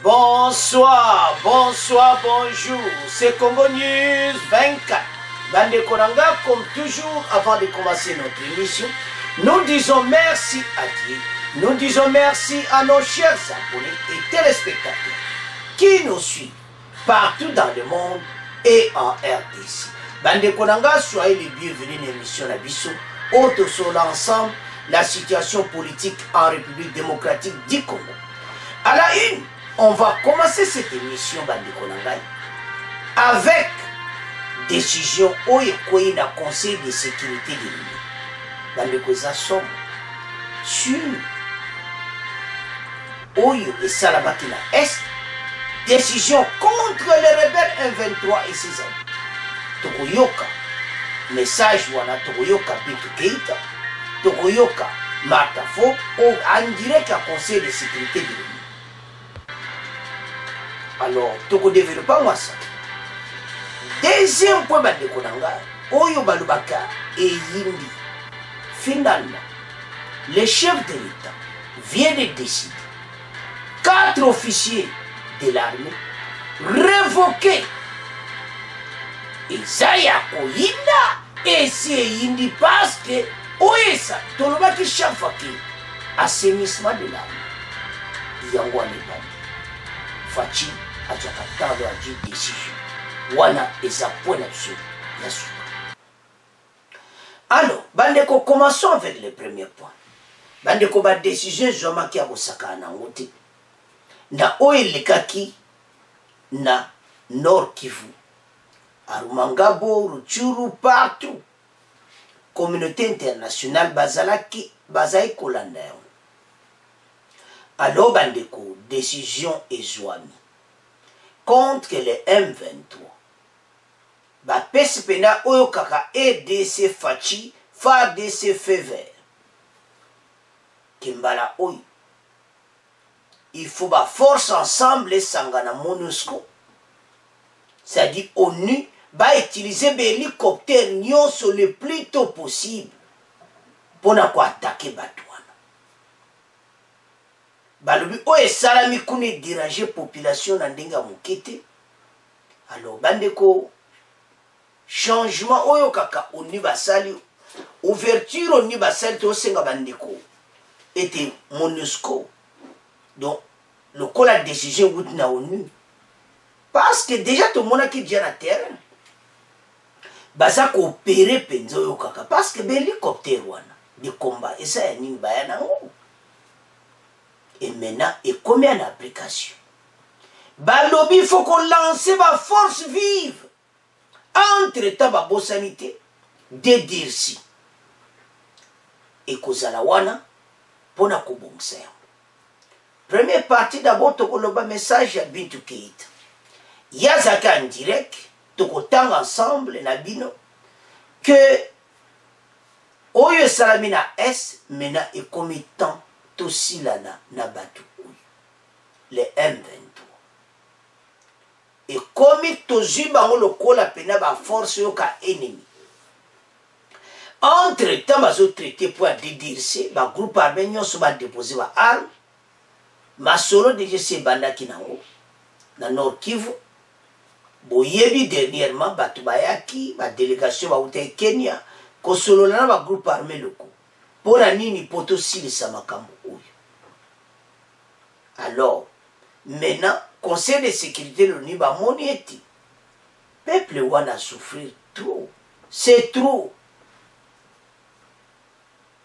Bonsoir, bonsoir, bonjour. C'est Congo News 24. Bande Konanga, comme toujours, avant de commencer notre émission, nous disons merci à Dieu. Nous disons merci à nos chers abonnés et téléspectateurs qui nous suivent partout dans le monde et en RDC. Bande Konanga, soyez les bienvenus dans l'émission Nabiso, autre sur l'ensemble, la situation politique en République démocratique du Congo. À la une, on va commencer cette émission Bande Konanga avec décision Oyekoye na Conseil de sécurité de l'Union. Bande Koza somme sur Oyo et Salabaki na Est, décision contre les rebelles M23 et ses amis. Tokoyoka, message wana Tokoyoka Bintou Keïta, Tokoyoka Martha Fo, en direct à Conseil de sécurité de l'Union. Alors, Toko développe moi ça. Deuxième point, Bande Konanga, Oyo Balubaka et Yindi. Finalement, le chef de l'État vient de décider 4 officiers de l'armée révoqués. Et ça y a Koyinda et c'est Yindi parce que Oyesa, Tolobaki Chafaki, assainissement de l'armée. Yangwane Bandi. Fachi. Alors, Bandeko, commençons avec le premier point. Bandeko, la décision Zoma qui a osaka na ngote. Na oelekaki na Nord Kivu. Arumangabo, Rutshuru, partout. Communauté internationale bazalaki, bazai kolanda. Alors, Bandeko, décision Ezwami contre les M23. Ba pesipena oyo kaka EDC Fachi, FARDC Fever. Kimbala oyo. Il faut ba force ensemble et sangana MONUSCO. C'est-à-dire ONU va utiliser des hélicoptères nyonso le plus tôt possible pour na ko attaquer Batouana. Balobi oye salami kune dirager population na ndenga mokete. Alors bandeko changement oyo kaka ONU basali ouverture ONU basali to senga bandeko était MONUSCO. Donc le col la décision gout na ONU parce que déjà tout le monde qui vient à terre baza coopérer penzo yo kaka parce que l'hélicoptère wana de combat et ça ni bayana ngo. Et maintenant, et combien d'applications? Balobi, il faut qu'on lance ma force vive. Entre-temps, ma bonne sanité, de dire si. Et Kozalawana, pour na kobongser. Première partie, d'abord, tu as un message à Bintou Keïta. Yazaka en direct, tu as ensemble, Nabino, que Oyo Salamina S, maintenant, est comme temps. Aussi là na batu les M23 et comme tozi bango lokola pena ba force yo ka ennemi entre temps bazo traiter pour DDRC ba groupe armé nyonso ba déposer ba arme masolo DGC bandaki nango na Nord Kivu boyebi dernièrement batu bayaki ba délégation ba uté Kenya ko solo na ba groupe armé loko pour la nini poto silisa makambo. Alors, maintenant, Conseil de sécurité de l'ONU va monieti. Peuple wana souffrir trop. C'est trop.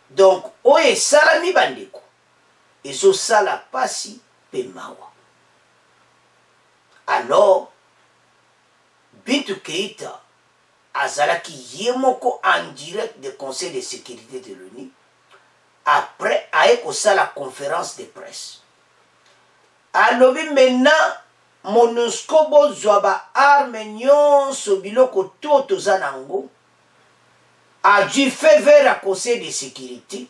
Donc, oye salami bandeko. Ezo sala pasi pe mawa. Alors, Bintou Keïta azalaki yemoko en direct du Conseil de sécurité de l'ONU. Après, aeko sala conférence de presse. Alors maintenant, MONUSCO bozwa ba arme nyonso biloko toto zanango a dû faire vers la Conseil de sécurité.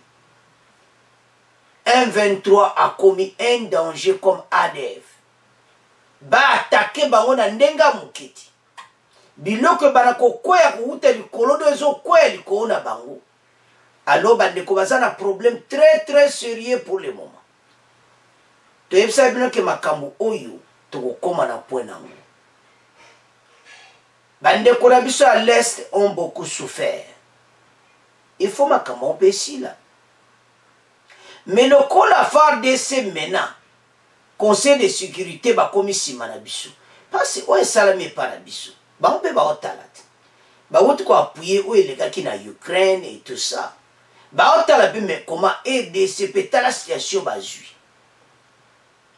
M23 a commis un danger comme ADF. Ba attaquer bango na ndenga muketi. Biloko banako koya kuuta likolo dozo koya likolo na bango. Alors bandeko baza na problème très très sérieux pour le moment. toyebisa bino ke makambo oyo tokokoma na point nango. Bandeko na biso à l'est ont beaucoup souffert. Il faut makambo mpe esila. Mais lokola FARDC maintenant Conseil de sécurité bakomi nsima na biso parce oyo esalami epa na biso bango mpe baotala te bauti koappuye oyo elekaki na Ukraine et tout ça baotala mpe mais comment EDC mpe tala situation bazwi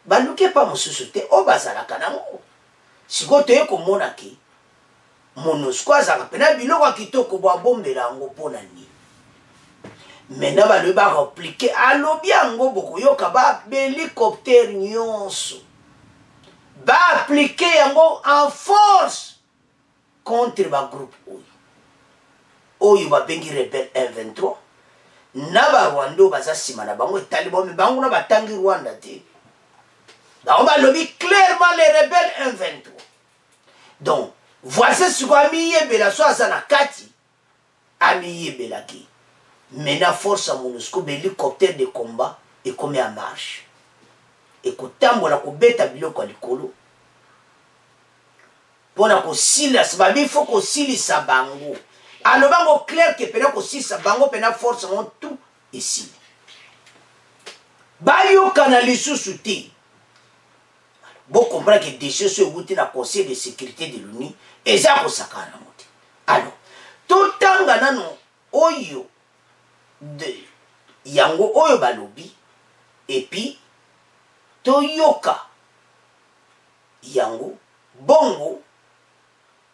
baluki epa mosusu te oyo bazalaka nango sikoyo toye komona ke MONUSCO azalaka mpena biloko ya kitoko boabombela yango mpo na nini. Maintenant balobi bareplike alobi yango bokoyoka bahélicoptère nyonso baaplike yango en force contre bagroupe oyo babengi rebelle M23 na barwanda oyo baza nsima na bango etali bome bango na batangi Rwanda te bango balobi clairement les rebelles M23. Donc voici sikoyo amiyebela so aza na kati amiyebelaki. Maintenant force à MONUSCO hélicoptère de combat et comme en marche et kotambola kobeta biloko ya likolo pona kosilisa babi faut kosilisa bango alobango clair ke pena kosilisa bango pena force mon tout ici bayokana lisusu te bo comprendre que décision so ewuti na conseil de sécurité de l'ONU eza kosakana mote. Alors totanga nano oyo de yango oyo balobi et puis toyoka yango bongo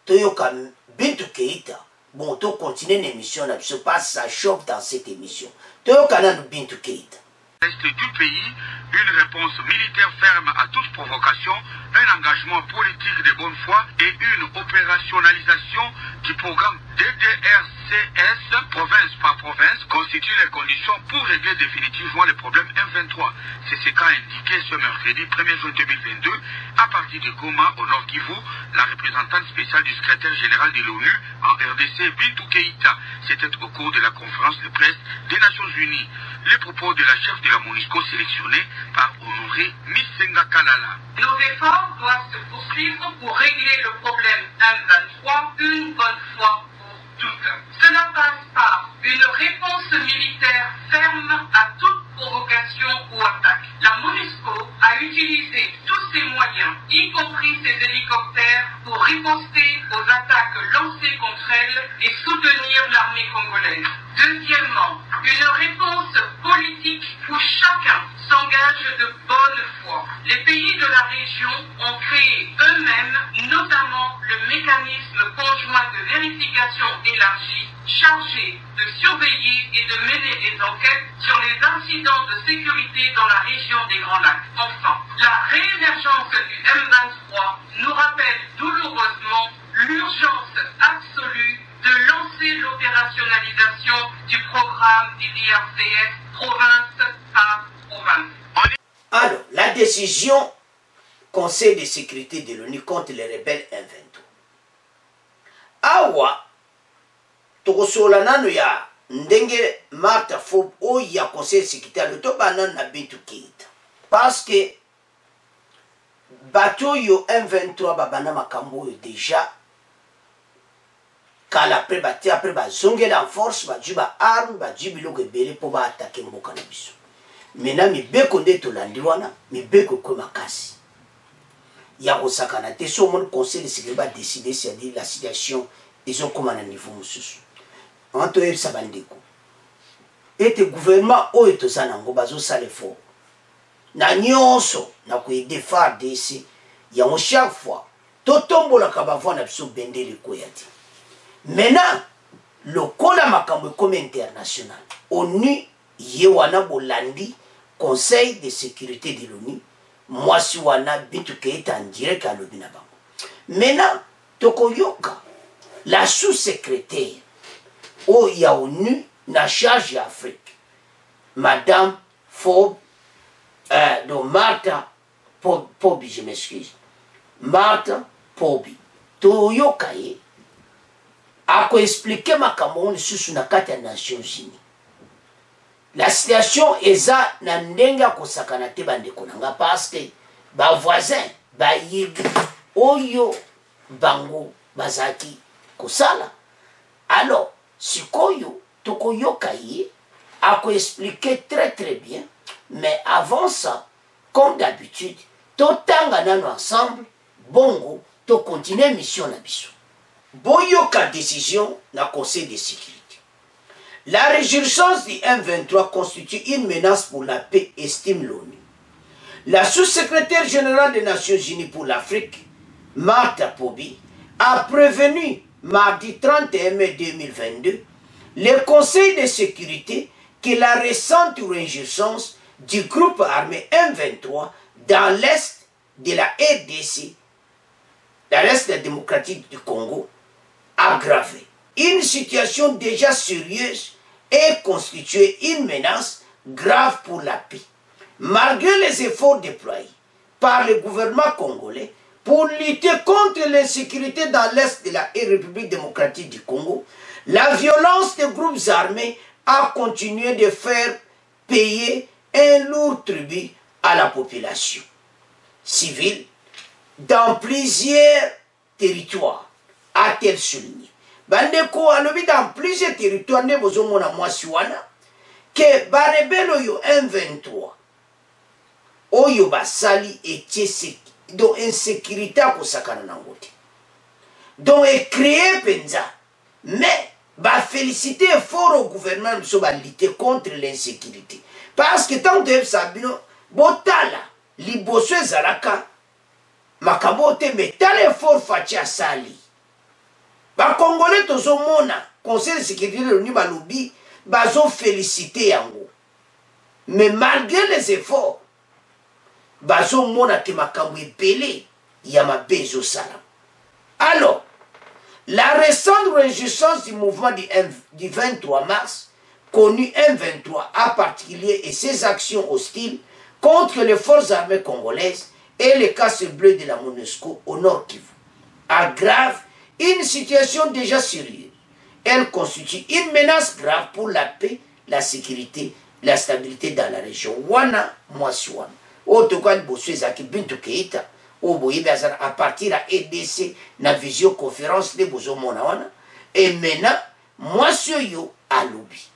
toyoka Bintou Keïta bon to continuer l'émission na biso pas ça choque dans cette émission toyoka na Bintou Keïta. Du pays, une réponse militaire ferme à toute provocation, un engagement politique de bonne foi et une opérationnalisation du programme DDRCS, province par province, constituent les conditions pour régler définitivement le problème M23. C'est ce qu'a indiqué ce mercredi 1er juin 2022 à partir de Goma, au Nord Kivu, la représentante spéciale du secrétaire général de l'ONU en RDC, Bintou Keïta. C'était au cours de la conférence de presse des Nations Unies. Les propos de la chef de la MONUSCO sélectionnée par Honoré Misenga Kalala. Nos efforts doivent se poursuivre pour régler le problème M23 une bonne fois pour toutes. Cela passe par une réponse militaire ferme à toute provocation ou attaque. La MONUSCO a utilisé tous ses moyens, y compris ses hélicoptères, pour riposter aux attaques lancées contre elle et soutenir l'armée congolaise. Deuxièmement, une réponse politique où chacun s'engage de bonne foi. Les pays de la région ont créé eux-mêmes, notamment le mécanisme conjoint de vérification élargie, chargé de surveiller et de mener des enquêtes sur les incidents de sécurité dans la région des Grands Lacs. Enfin, la réémergence du M23 nous rappelle douloureusement l'urgence absolue de lancer l'opérationnalisation du programme du DRCS province par province. Alors, la décision Conseil de sécurité de l'ONU contre les rebelles M23. Awa, tokosola nano ya ndenge Martha Fob o ya Conseil de sécurité le to banan na Bintou Keïta. Parce que bateau yo M23 babana makambo yo déjà kala après bati après bazongela en force baju ba arme baju biloko ebele po ba attaquer mboka na biso. Maintenant mibeko nde tolandi wana mibeko ko makasi ya kosakana te so mon conseil de sécurité ba décider c'est-à-dire la situation ils ont comme à niveau mosusu anto ebisa bandeko ete gouvernement oyo tozana ngo bazo sala fort na nyonso na koyede FARDC yango chaque fois totombola ka bavana biso bendele koyati. Maintenant lokola makambo comme international ONU yewana bolandi Conseil de sécurité de l'ONU mwasi wana Bintou Keïta en direct à l'obina bango. Maintenant tokoyoka la sous-secrétaire au ya ONU na charge Afrique Madame Fob donc Martha Pobi, je m'excuse, Martha Pobi toyoka ye ako expliquer makambo lisusu na kati ya Nations Unies la situation eza na ndenga kosakana te bandeko nanga parce que ba voisin ba yebi oyo bango bazaki kosala. Alors sikoyo tokoyoka ye ako expliquer très bien, mais avant ça comme d'habitude totanga nano ensemble bongo to continuer mission na biso. Boyoka décision na conseil de sécurité. La résurgence du M23 constitue une menace pour la paix, estime l'ONU. La sous-secrétaire générale des Nations Unies pour l'Afrique, Martha Pobi, a prévenu mardi 31 mai 2022 le Conseil de sécurité que la récente résurgence du groupe armé M23 dans l'est de la RDC, dans l'est démocratique du Congo, aggravé. Une situation déjà sérieuse et constituée une menace grave pour la paix. Malgré les efforts déployés par le gouvernement congolais pour lutter contre l'insécurité dans l'est de la République démocratique du Congo, la violence des groupes armés a continué de faire payer un lourd tribut à la population civile dans plusieurs territoires, a-t-elle souligné. Bandeko alobi dans plusieurs territoires ne bozomona mwasi wana ke barebelo yo M23 oyo basali etie do insécurité akosakana nango te donc créer penza mais ba féliciter fort au gouvernement biso ba lutter contre l'insécurité parce que tant de sabino botala liboso ezalaka makambo te metale fort fachi asali. Ba Congolais tozo mona conseil de sécurité de l'ONU balobi bazo féliciter yango. Mais malgré les efforts bazo mona te makambo epele ya mabezo sala. Alors, la récente réjouissance du mouvement du 23 mars, connu M23 en particulier et ses actions hostiles contre les forces armées congolaises et les casques bleus de la MONUSCO au Nord Kivu, aggrave une situation déjà sérieuse. Elle constitue une menace grave pour la paix, la sécurité, la stabilité dans la région. Wana Mwasiwana. Otokan Boswezaki Bintou Keita. Oboye à partir de EDC, na visioconférence de Bozo Monawana. Et maintenant, Mwasyo Alubi.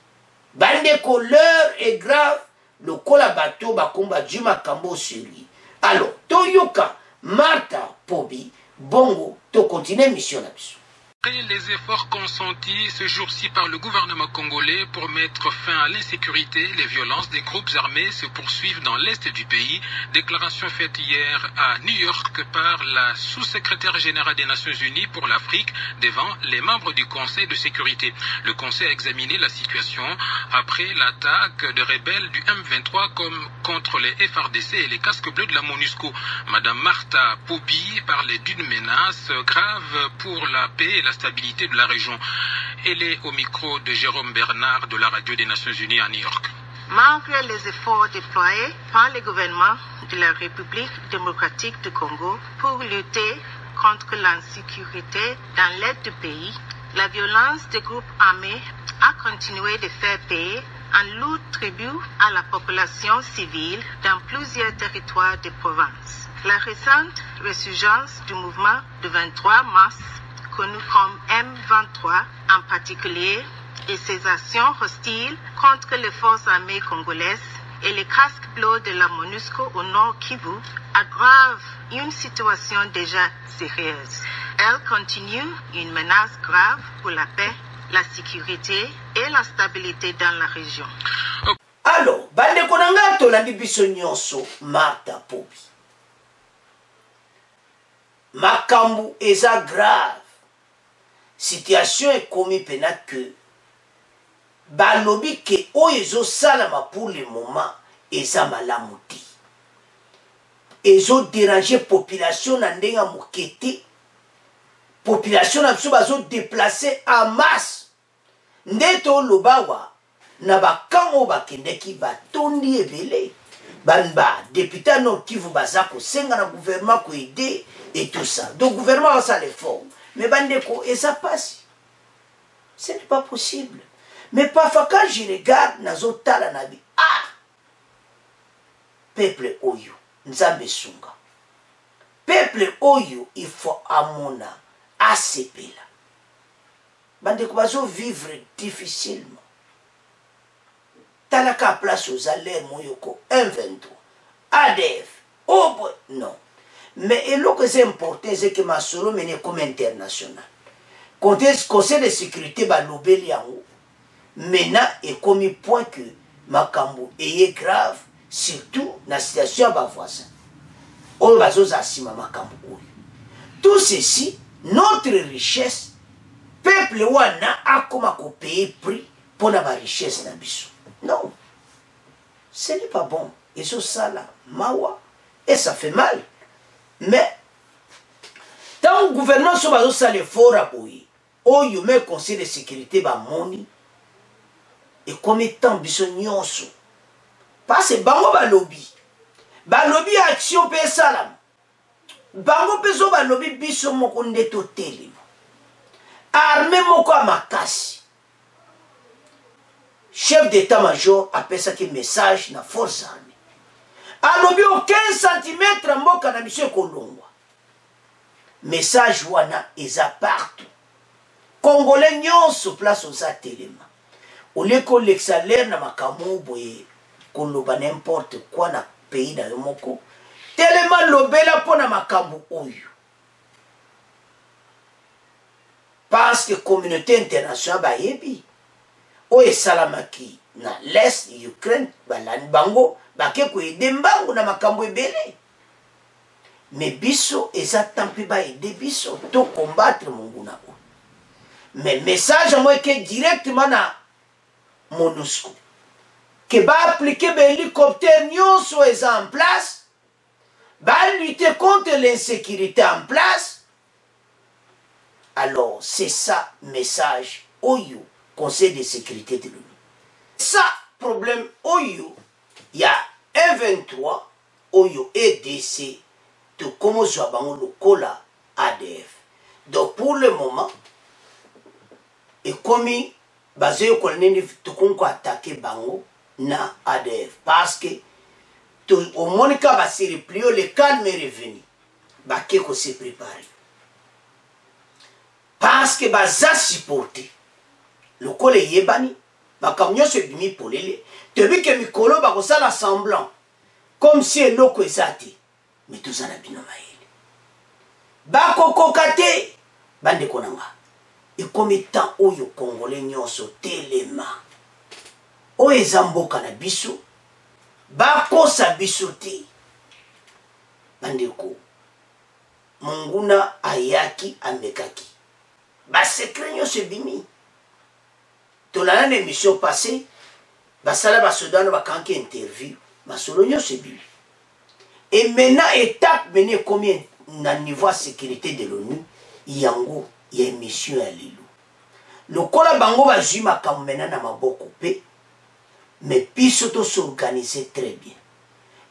Bandeko, l'heure est grave. Le Kolabato Bakumba Juma Kambo sur lui. Alors, Toyoka, Martha Pobi, Bongo, to continue mission là-dessus. Après les efforts consentis ce jour-ci par le gouvernement congolais pour mettre fin à l'insécurité, les violences des groupes armés se poursuivent dans l'est du pays. Déclaration faite hier à New York par la sous-secrétaire générale des Nations Unies pour l'Afrique devant les membres du Conseil de sécurité. Le Conseil a examiné la situation après l'attaque de rebelles du M23 comme contre les FARDC et les casques bleus de la MONUSCO. Madame Martha Pobi parlait d'une menace grave pour la paix et la stabilité de la région. Elle est au micro de Jérôme Bernard de la radio des Nations Unies à New York. Malgré les efforts déployés par le gouvernement de la République démocratique du Congo pour lutter contre l'insécurité dans l'est du pays, la violence des groupes armés a continué de faire payer un lourd tribut à la population civile dans plusieurs territoires de province. La récente résurgence du mouvement du 23 mars connu comme M23 en particulier, et ses actions hostiles contre les forces armées congolaises et les casques bleus de la MONUSCO au Nord Kivu aggravent une situation déjà sérieuse. Elle continue une menace grave pour la paix, la sécurité et la stabilité dans la région. Alors, bande konanga tolandi biso nyonso Martha Pobi. Makambu eza grave. Situation est commis pena que balobi ke oyezo salama pour le moment eza malamuti. Ezo déranger population na ndenga mokete. Population na biso bazo déplacer en masse. Ndeto lobawa na bakango bakendeki batondi ebele. Banba député non Kivu baza ko senga na gouvernement ko aider et tout ça. Donc gouvernement va ça l'effort. Mais bandeko, et ça passe. Ce n'est pas possible. Mais parfois quand je regarde nazotala nabi, ah, peuple oyo, nzambe sunga. Peuple oyo, il faut amona, asepela. Bande ko vivre difficilement. Talaka place aux alertes moyoko 1,23. ADF. Oh boy, non. Mais ce que c'est important, c'est que ma solo mène comme international. Quand le Conseil de sécurité va l'obéir en haut, maintenant, est comme point que Makambo est grave, surtout dans la situation de voisin. On va s'assumer Makambo. Tout ceci, notre richesse, peuple wana a comme payer prix pour la richesse na biso. Non, ce n'est pas bon. Et ça là, mawa, et ça fait mal. Mais tant que le gouvernement soit ça le fort à bouillir, oh you met conseil de sécurité ba moni et comme étant biso nyonso parce que bango ba lobby action pe salam bango peso ba lobby biso moko ndeto teli armée moko makasi chef d'état-major appelle ça que message na force armée alobi au 15 cm mboka na biso kolongwa message wana eza partout Congolais nyonso place aux atelema. Au lieu qu'on l'exalaire na makamou boye koloba n'importe quoi na pays na yomoko. Tellement lobela po na makambu oyo. Parce que communauté internationale ba yebi. O esalamaki na l'est Ukraine balani bango bake ko ede mbango na makambu ebele. Mais biso eza tampi ba ede biso to combattre monguna o. Mais message à moi qui est directement na MONUSCO. Que va appliquer l'hélicoptère nyonso est en place. Va lutter contre l'insécurité en place. Alors c'est ça message Oyo, Conseil de sécurité de l'ONU. Ça problème Oyo, il y a 1,23 Oyo EDC de comment Joabango le cola ADF. Donc pour le moment, et comme basé au colonel tout qu'on attaquer bango na ADF parce que au monika va se replier le calme est revenu ba keko se préparer parce que baza supporter le col yebani ba kamnyo se bimi polele te bi que mikolo ba ko sala semblant comme si loko ezati mais tout ça na bino maele ba kokokate bande konanga. Et comme étant oyo Congolais nyonso telema o ezamboka na biso bakosa biso te bandeko monguna ayaki amekaki basekre nyonso ebimi tolala na émission passée basala basodano bakanki interview masolo nyonso ebimi et maintenant étape menée combien na niveau de sécurité de l'ONU yango il y a une mission à l'île. Le kola bango va jouer ma kamena na maboko pe, mais puis surtout s'organiser très bien.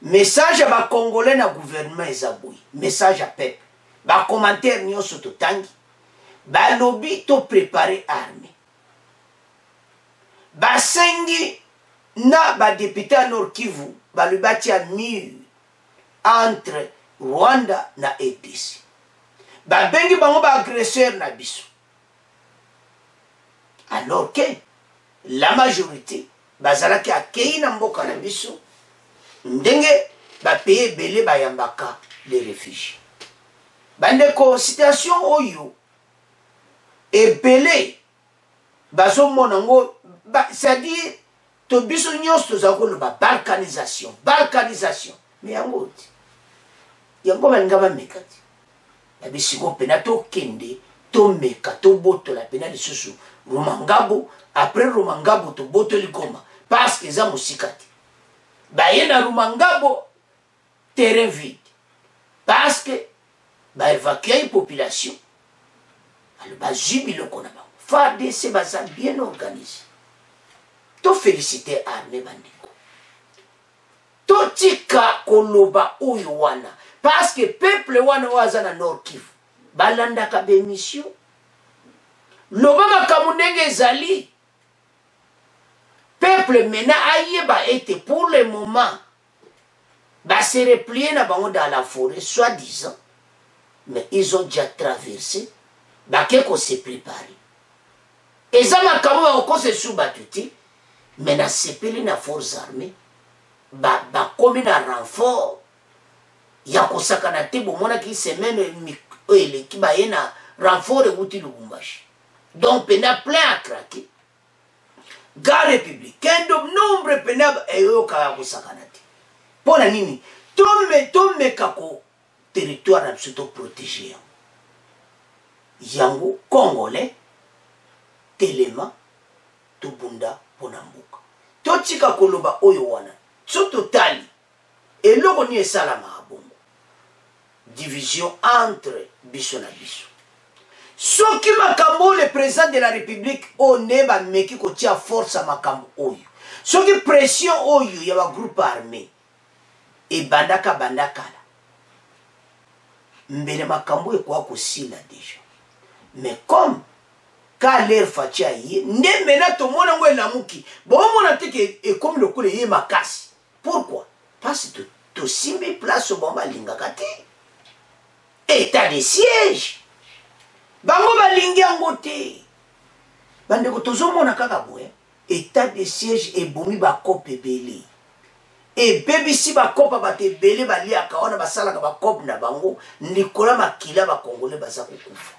Message à ma Congolais na gouvernement ezaboui. Message à peuple. Ba commentaire nyo soto tangi. Ba lobby to préparer armée. Ba sengi na ba député à Nord Kivu, ba le bâti à mur entre Rwanda na RDC. Ba bengi bango ba agresseur na biso. Alors que la majorité bazalaki akei na mboka na biso ndenge ba paye belé ba yambaka les réfugiés. Bandeko situation oyo ebele bazo monango c'est-à-dire to biso nyonso tozakolo ba balkanisation mais yango balinga bamekati na bisiko pena to kende to meka to boto la pena lisusu Rumangabo après Rumangabo to boto likoma parce que za musikati bayena Rumangabo terrain vide parce que ba évacuer la population alors ba jubilo kona ba FARDC baza bien organisé to féliciter armée bandiko to tika koloba oyo wana parce que peuple wana waza na Nord Kivu balanda ka bémission loba makamundenge ezali peuple maintenant ayeba été pour le moment se replier dans la forêt soi-disant, mais ils ont déjà traversé quelque se préparer. Et ça m'a quand même se sous-battu, mais na sepeli na forces armées comme un renfort ya kosakana te bomona ki semaine qui ba na renfort et outil Lubumbashi. Donc pena plein à craquer. Gare républicain de nombre pena et yo ka kosakana te. Pona nini? Tome kako territoire absolument protégé. Yango congolais telema tobunda ponambuka. Totika koloba oyo wana. Totali et loko ni esalama bongo. Division entre biso na biso. Soki makambo le président de la République one ba meki ko tia force à makambo oyo. Soki pression oyo ya ba groupe armé et bandaka la. Mbele makambo e kwa kosila déjà. Mais comme quand l'air fatia yi, ne mena to mona ngwe lamuki. Bon mona teke e comme le kule yi makasi. Pourquoi? Parce que tu simbi place au bomba lingakati. État de siège. Bango balingi angote. Bande ko tozo mona kaka boye. État de siège e bomi ba kope belé. Et baby si ba kopa ba te belé ba li akaona ba sala ka ba kope na bango Nicolas Makila ba congolais ba za kufa.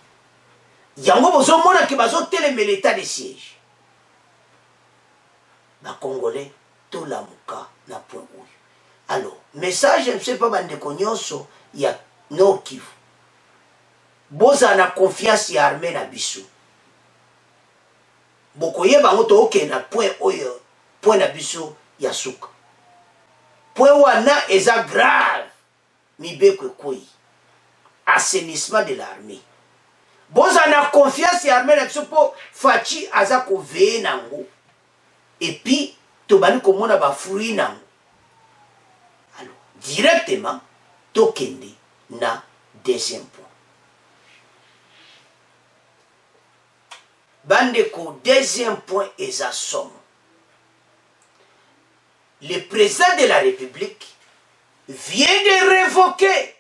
Yango bozo mona ki bazo telemé l'état de siège. Ba congolais to la muka na point où. Alors, message, je ne sais pas, bande konyoso, il y a Nord Kivu. Boza na confiance ya armée na biso. Bokoye bango to oke na point oyo, point na biso ya suka. Point wana eza grave. Mibeko koi. Assainissement de l'armée. Boza na confiance ya armée na biso po fachi aza ko veye nango. Et puis, tobani komona ba fruit nango. Alors, directement, tokende na deuxième point. Bandeko, deuxième point est à somme. Le président de la République vient de révoquer,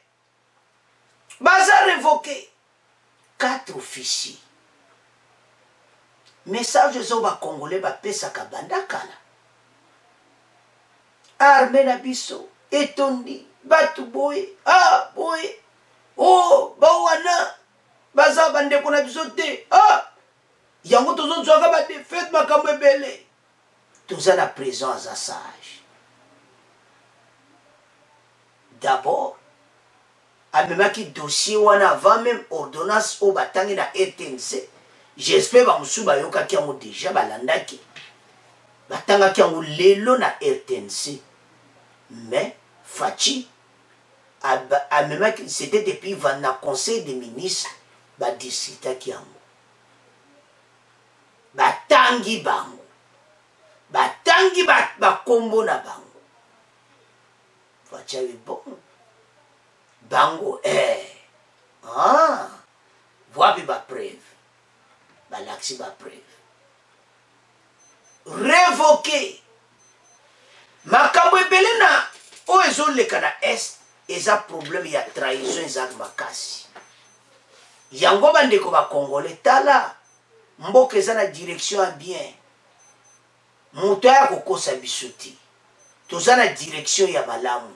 révoquer 4 officiers. Message zoba congolais ba pesa kabanda kala. Armée na biso etondi batu boye boye bawana baza bande ko na biso te yango tozo zwaka ba défaite makambo ebele toza na présence à sage. D'abord amemaki dossier wana avant même ordonnance au batangi na RTNC. J'espère que vous avez déjà balandaki. Batangaki yango lelo na RTNC. Mais Fachi c'était depuis le conseil des ministres badisitaki yango. Batangi bango. Batangi bakombo na bango. Fachi awe bon. Bango voici ba preuve. Balaxi ba preuve. Révoqué. Makambo ebele na o ezoleka na est eza problème ya trahison ezak makasi. Yango bandeko ba congolais tala mboka eza na direction ya bien. Moto ya kokosa bisuti. Toza na direction ya malamu.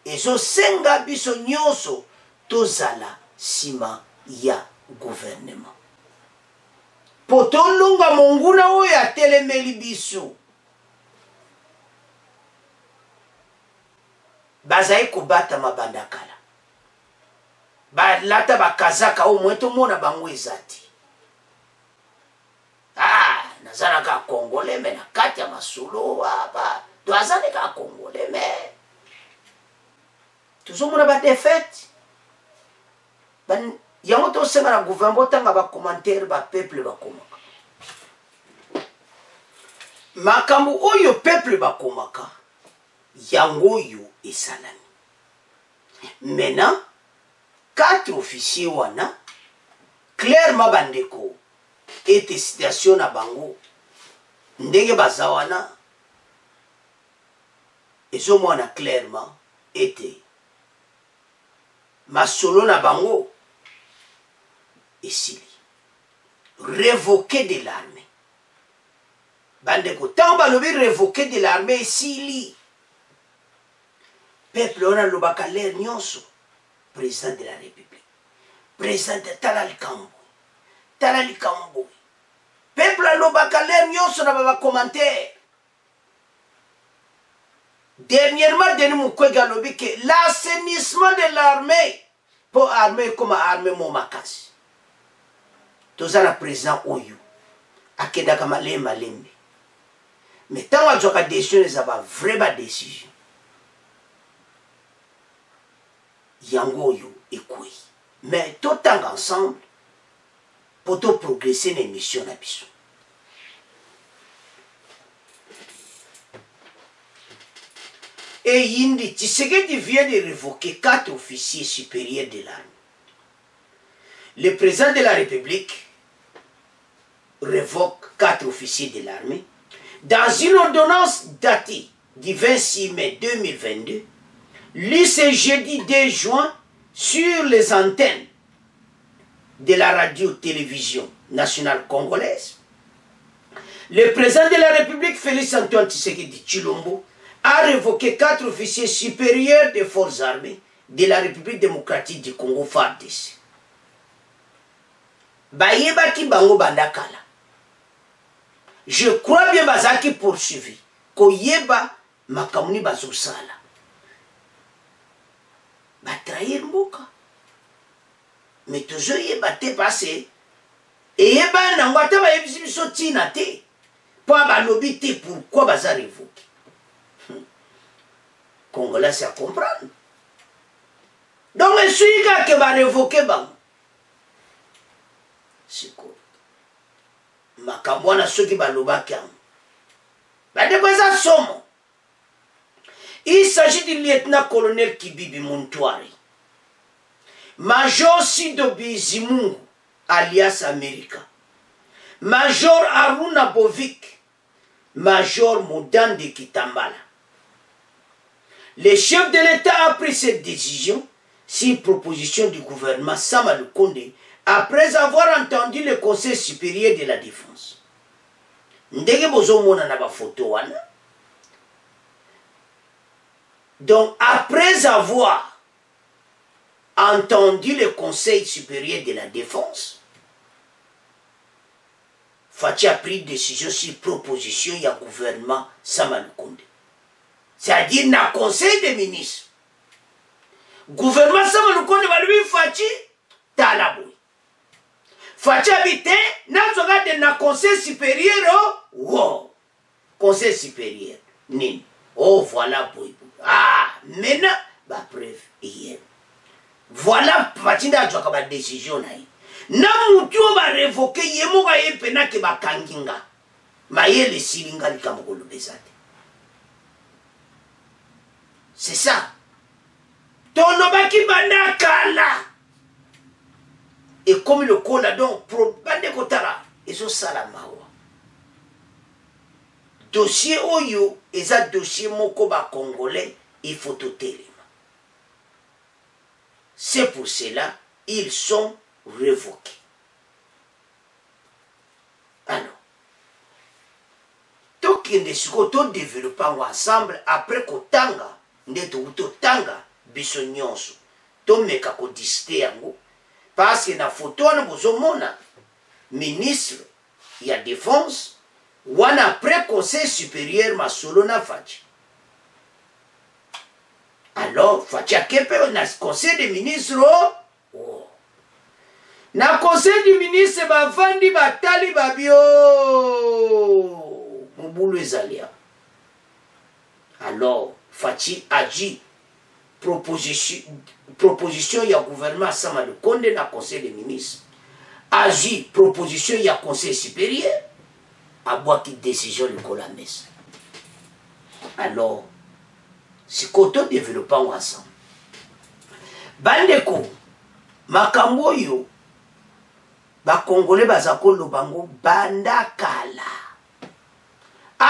Ezo senga biso nyonso tozala sima ya gouvernement. Potolunga monguna oyo atelemeli biso. Bazai kubata mabanda kala. Balata bakazaka o mweto mona bango ezati. Nazana ka congolais me na kati ya masolo toazane ka congolais me. Tuzomona ba défaite. Yango to senga na gouvernement tanga ba commentaire ba peuple ba komaka. Makambo oyo peuple ba komaka. Yango yo esalami. Maintenant 4 officiers wana clairement bandeko ete situation na bango ndenge baza wana ezomona clairement ete masolo na bango esili révoqué de l'armée. Bandeko tant balobi révoqué de l'armée esili peuple on a lobaka l'air nyonso président de la République président de Talal Kambo peuple a lobaka l'air nyonso na ba commentaire. Dernièrement Denis Mukwege alobi que l'assainissement de l'armée pour armée comme armée momakasi tozala président oyo akedaka malembe mais tant azwaka décision ezaba vraie décision yango oyo ekui mais totanga ensemble pour to progresser na émission na biso. Et Yindi Tshisekedi vient de révoquer 4 officiers supérieurs de l'armée. Le président de la République révoque 4 officiers de l'armée. Dans une ordonnance datée du 26 mai 2022, lue ce jeudi 2 juin sur les antennes de la radio-télévision nationale congolaise, le président de la République, Félix Antoine Tshisekedi Tshilombo, a révoqué 4 officiers supérieurs des forces armées de la République démocratique du Congo FARDC. Bayebaki bango bandakala. Je crois bien bazaki poursuivi. Koyeba makamuni bazosala. Batrahir mboka. Mais toujours yeba te passé. Et yeba nangwata ba yebisi biso tina te. Po balobi te pourquoi baza révoqué. Congolais, c'est à comprendre. Donc, je suis là qui va révoquer. C'est quoi? Makambwana ceux qui va l'obakam. Il s'agit du lieutenant-colonel Kibibi Muntwari, Major Sidobi Zimungu, alias America, Major Aruna Bovik, Major Moudande Kitambala. Le chef de l'État a pris cette décision sur proposition du gouvernement Sama Lukonde après avoir entendu le Conseil supérieur de la défense. Ndenge bozo mona na ba photo wana. Donc après avoir entendu le Conseil supérieur de la défense, Fachi a pris décision sur proposition du gouvernement Sama Lukonde. C'est-à-dire dans le conseil des ministres. Le gouvernement Sama Lukonde va lui Fachi Talaboui. Fachi habité dans le conseil supérieur. Wow. Conseil supérieur. Nin. Oh voilà boy. Ah, maintenant, bah preuve hier. Voilà Fachi n'a pas de décision. Na mutu va révoquer yemo va yepena ke ba kanginga. Ma yele silinga likamokolo bezate. C'est ça. Tonobaki bandakala. Et comme le cola donc, bande kotara, ezo salamawa. Dossier oyo, eza dossier moko ba congolais, il faut tout téléma. C'est pour cela, ils sont révoqués. Alors, tout qui ne se développe ensemble après kotanga, ndeto utotanga biso nyonso tomeka ko disté yango parce que na photo wana bozomona ministre ya défense wana après conseil supérieur masolo na Fachi. Alors Fachi akepe na conseil des ministres oh. Na conseil du ministre bavandi batali babio mobulu ezalia. Alors Fachi agit proposition il y a gouvernement Sama Lukonde dans le conseil des ministres. Agit proposition il y a conseil supérieur. À boire qui décision le colamès. Alors, c'est qu'on développe ensemble. Bandeko, makambo yo, ba Congolais bazako lobango bandakala.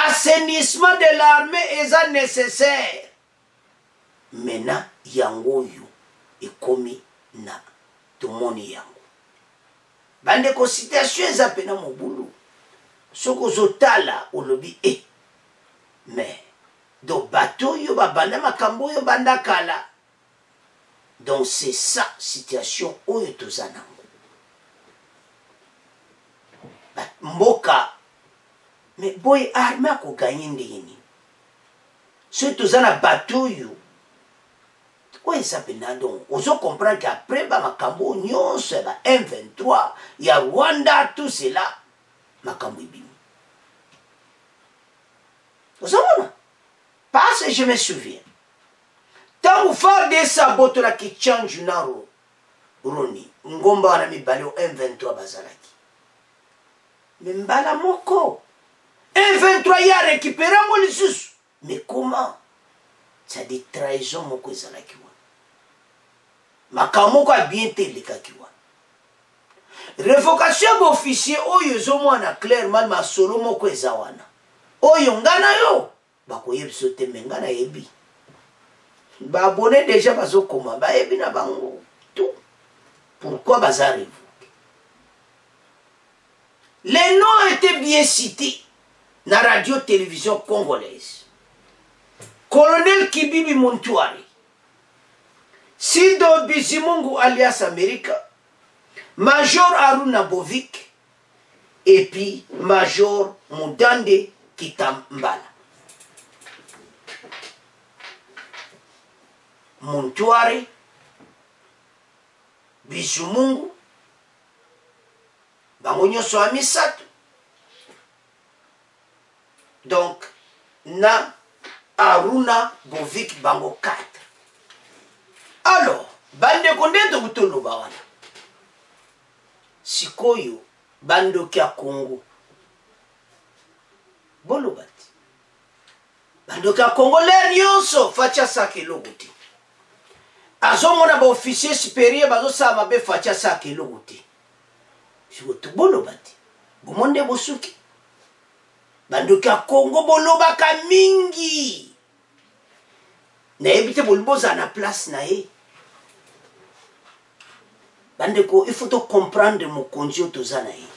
assainissement de l'armée est nécessaire. Maintenant, yango yu ekomi na tomoni yango. Bande ko situation eza pena mobulu. Soko zotala olobi mais do bateau yo babanda makambo yo banda kala. Donc c'est ça situation oyo tozana. Mboka mais boy armée ko gagner ndeni. Ce tozana bateau yo. Oui, ça peut donc. On comprend qu'après, Makambo, Nyon, c'est la M23, il y a Rwanda, tout cela. Makambo Ibimi. Vous savez, parce que je me souviens. Tant vous faites des sabots là qui changent Naro, Roni, Ngomba, on a mis balé au M23 Bazalaki. Mais Mbala Moko. M23 y a récupéré mon lissus. Mais comment? Ça dit trahison, Moko Zalaki. Makamoko a bien été le kakiwa. Révocation d'officier, oyo zomo na clairement ma solo moko ezawana. Oyo ngana yo, bako yebsote mengana yebi. Ba abonné déjà bazo koma, ba yebi na bango tout. Pourquoi bazar révoqué? Les noms étaient bien cités na radio-télévision congolaise. Colonel Kibibi Montouari, Sido Bizimungu alias America, Major Aruna Bovik, et puis Major Mudande Kitambala. Montouari, Bizimungu, Bangonyo Soamisat. Donc, na Aruna Bovik Bango 4. Alors, bande konde to butolo bawana. Sikoyo bando kia Congo. Bolo bati. Bando kia Congo le nyonso facha sake logote. Azo mona ba officier supérieur bazo sama be facha sake logote. Sikoto bolo bati. Bomonde bosuki. Bando kia Congo bolo baka mingi. Na ebite bolboza na place na ye. Bandeko, il faut te comprendre mon konjo tozana ye.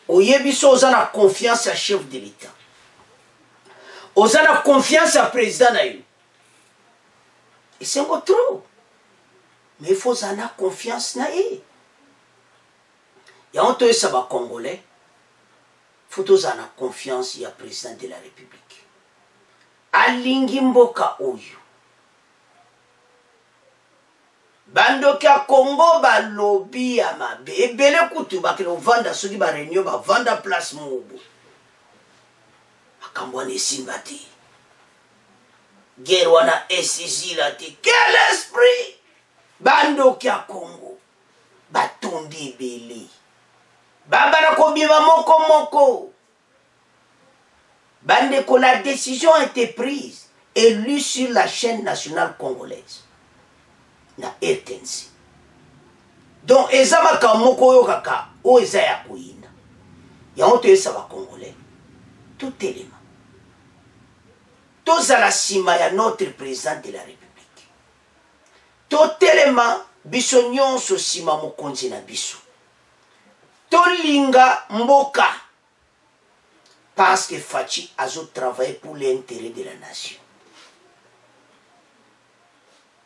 Oyebiso ozana confiance à chef de l'État. Ozana confiance à président na yo. Et c'est encore trop. Mais il faut ozana confiance na ye. Ya onto esa ba Congolais. Faut ozana confiance ya président de la République. Alingi mboka oyo. Bando kia Congo balobi ya mabe. Ebele kutu bakilo vanda soki ba réunion ba vanda place mobo. Akambwane simbati. Guerre wana esisi la te. Quel esprit! Bando kia Congo. Batondi ebele. Babana kobima moko moko. Bandeko, la décision a été prise et lue sur la chaîne nationale congolaise. Na RTNC. Donc, ezama kamoko yo kaka, o eza ya koyina. Ya onto esa ba Congolais. Tout élément. Tous à la sima ya notre président de la République. Tout élément, biso nyonso sima mokonzi na biso. Tolinga mboka. Parce que Fachi a travaillé pour l'intérêt de la nation.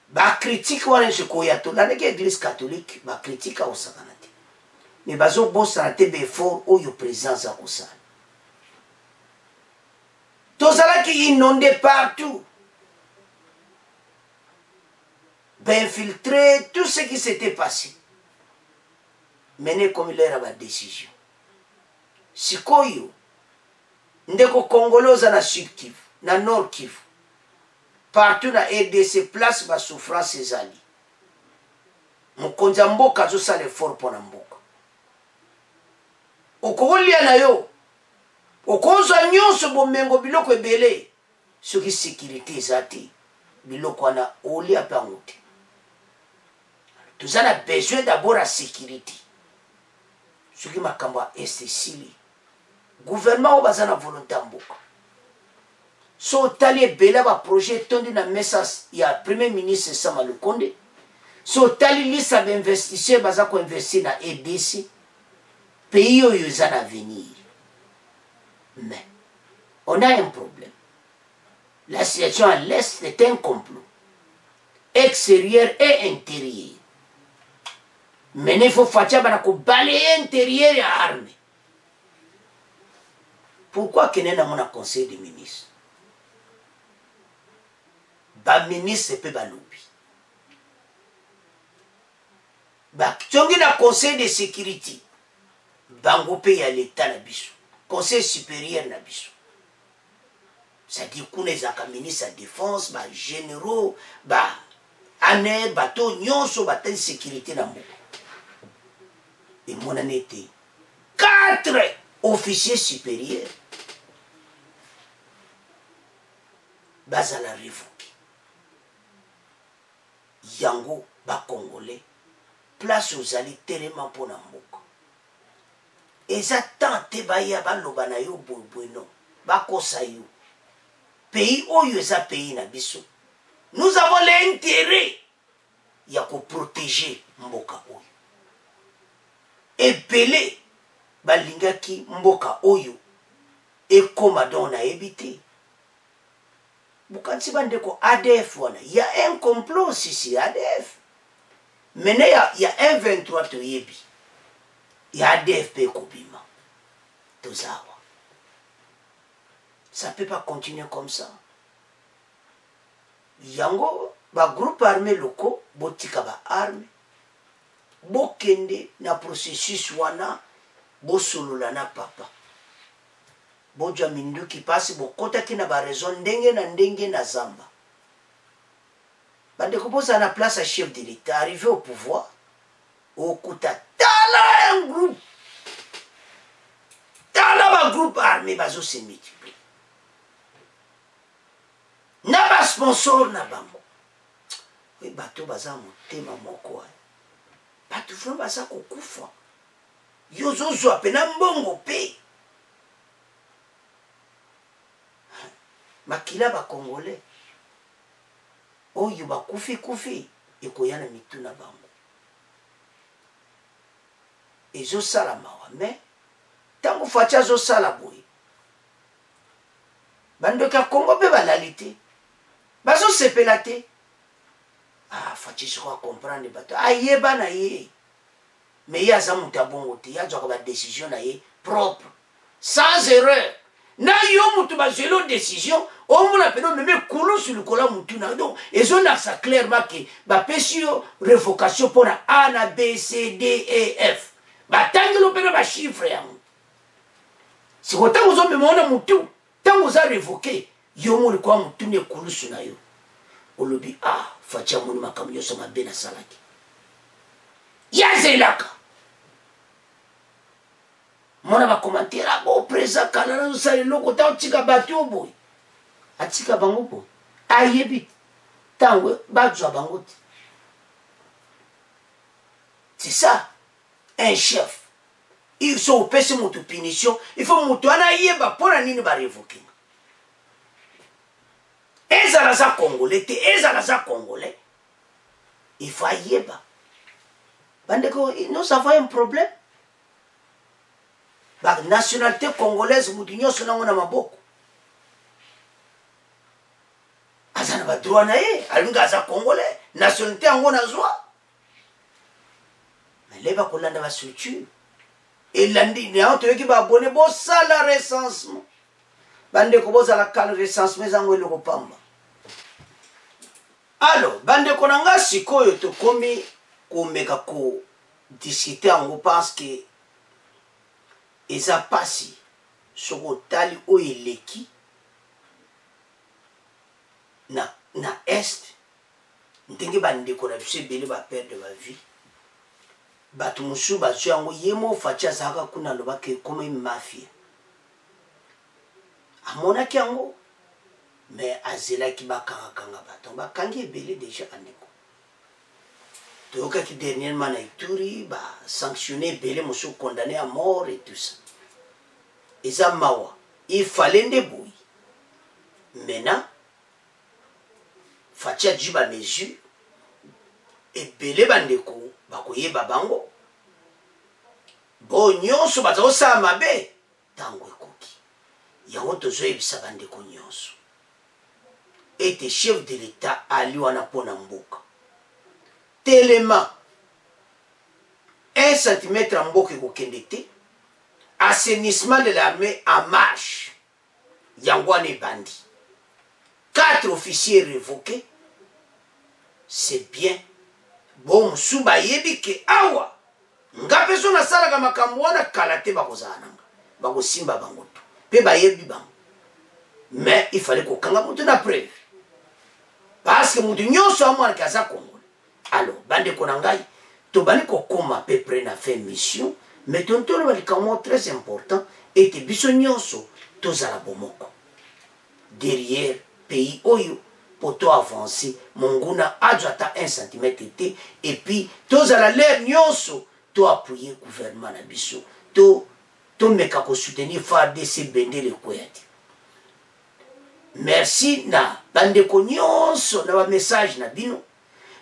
Ba critique wana nshikoyato la neke église catholique ba critique au sakanate. Mais bazo bossa te be fort oyo présence à kosala. Tozala qui inondé partout. Ben filtrer tout ce qui s'était passé. Mené comme il era ba décision. Sikoyo ndeko Congolosa na Sud Kivu, na Nord Kivu. Partout na RDC place ba souffrance ezali. Mokonza mboka zo sale fort pona mboka. Okolia na yo. Okonza nyonso bomengo biloko ebele. Soki sécurité ezati biloko na olia pangote. Nous avons besoin d'abord de sécurité. Soki makambo est sili. gouvernement oyo baza na volonté ya mboka so otali ebele ba projet etondi na mesa ya premier ministre Sama Lukonde so otali lista bainvestisseur baza koinvestir na EDC pays oyo eza na avenir. Mais on a un problème. La situation à l'est est un complot extérieur et intérieur. Mais il faut faire balayer intérieur et armée. Pourquoi qu'il y a un conseil des ministres? Ba ministre peut ba lobby. Ba tiongi na conseil de sécurité. Bango pe ya l'état na biso. Conseil supérieur na biso. C'est-à-dire qu'on est à ministre de défense, ba généraux, ba ane, bateau, nyonso, bateau de sécurité na mboka. Et mon année était 4 officiers supérieurs. Bazala révoqué. Yango, ba Congolais, place aux alliés tellement pour Namboka. Et ça tente baya ba lobana yo boyno, ba kosayo. Pays oyo eza pays na biso. Nous avons l'intérêt ya ko protéger mboka oyo. Ebele balingaki mboka oyo ekoma don na ebité. Bukansi bandeko ADF wana, il y a un complot aussi ADF. Maintenant il y a un 23 toyebi. Il y a ADF pe kobima. Tozawa. Ça ne peut pas continuer comme ça. Yango, ba groupe armé locaux, botika ba armé. Bokende na processus wana, bo solola na papa. Boja mindu ki passe, bo kota ki na ba raison ndenge na zamba. Bande kopoza na place à chef de l'État, arrivé au pouvoir, au kuta tala un groupe. Tala ba groupe armé bazo se multiplier. Na ba sponsor na bango. Oui, bato baza motema moko. Bato vraiment baza kokufa. Yozo zwa pena mbongo pe. Makila ba Congolais. Oyo ba kufi ekoya na mitu na bango. Ezo sala mawa mais tango facha zo sala boy. Bandoka Congo pe balalité. Bazo sepela te. Ah, fachi je crois comprendre bato. Aye ba na ye. Mais ya za mutabongo te, ya zwa ba décision na ye propre. Sans erreur. Na yo mutu ba zelo décision, o mona peno meme kulu sur le kola mutu na donc ezo na ça clairement que ba pesio révocation pour A na B C D E F. Ba tangelo peno ba chiffre yango. Si wotango zo me mona mutu, tango za révoquer. Yo mo kwa mutu ne kulusu na yo olobi facha moni makamu yo soma bena salaki ya zelaka mona ba commentaire bo presa kala na sale loko ta tika batio boy atika bango boy ayebi tango bazwa bango. C'est ça un chef. Il faut pèse moto punition, il faut moto ana yeba pona nini ba révoquer. Ezalaza Congolais, ezalaza Congolais. Il faut yeba. Bandeko, nous avons un problème. La nationalité congolaise, moudinyo sonangona maboko. Azana ba droit na ye, alunga aza Congolais, nationalité angona zwa. Mais leba kolanda ba structure. Et landi ne auto yeki ba abonné bo sala recensement. Bande ko boza la kal recensement zango eloko pamba. Alors, bande ko nanga sikoyo to komi ko meka ko discuter on pense que eza pasi soko tali o eleki na est ndenge bande ko na bise bele ba perdre ma vie. Batu musu bazu yango yemo facha zaka kuna lobake comme une mafia. Amona kiango mais azela ki bakanga bato bakangi ebele déjà aneko. Toyoka ki dernièrement na Ituri ba sanctionné belé musu condamné à mort et tout ça. eza mawa ifale nde boyi maintenant fatia dji bamesure ebele bandeko bakoyeba bango bo nyonso baza kosala mabe ntango ekoki yango tozoyebisa bandeko nyonso ete chef de l'état ali wana mpona mboka telema 1 cm ya mboka ekokende te assainissement de l'armée en marche yango wana ebandi 4 officiers révoqués c'est bien bon mosusu bayebi ke awa nga mpe so nasalaka makambo wana kala te bakozala nanga bakosimba bango to mpe bayebi bango mais il fallait kokanga moto na preuve parce que moto nyonso amwanaki aza congolais alors bandeko na ngai tobandi kokoma pe près na fin mission mais tontoloba likambo très important ete biso nyonso tozala bomoko derrière pays oyo po to avancer monguna azwa ata 1 cm te et puis tozala l'air nyonso to appuyer gouvernement na biso to meka ko soutenir FARDC bendele kwete. Merci na bandeko nyonso na ba message na bino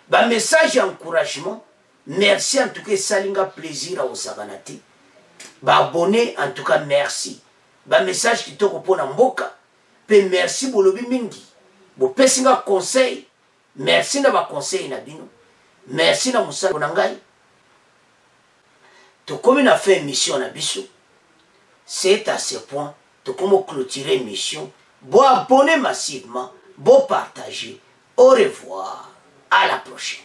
ba message encouragement. Merci en tout cas salinga plaisir à osabanati ba abonné en tout cas merci ba message kitoko pona mboka pe merci bolobi mingi bo pesinga conseil merci na ba conseil na bino merci na musala na ngai to comme na fait mission na biso c'est à ce point to comme clôturer mission bo abonner massivement bo partager au revoir à la prochaine.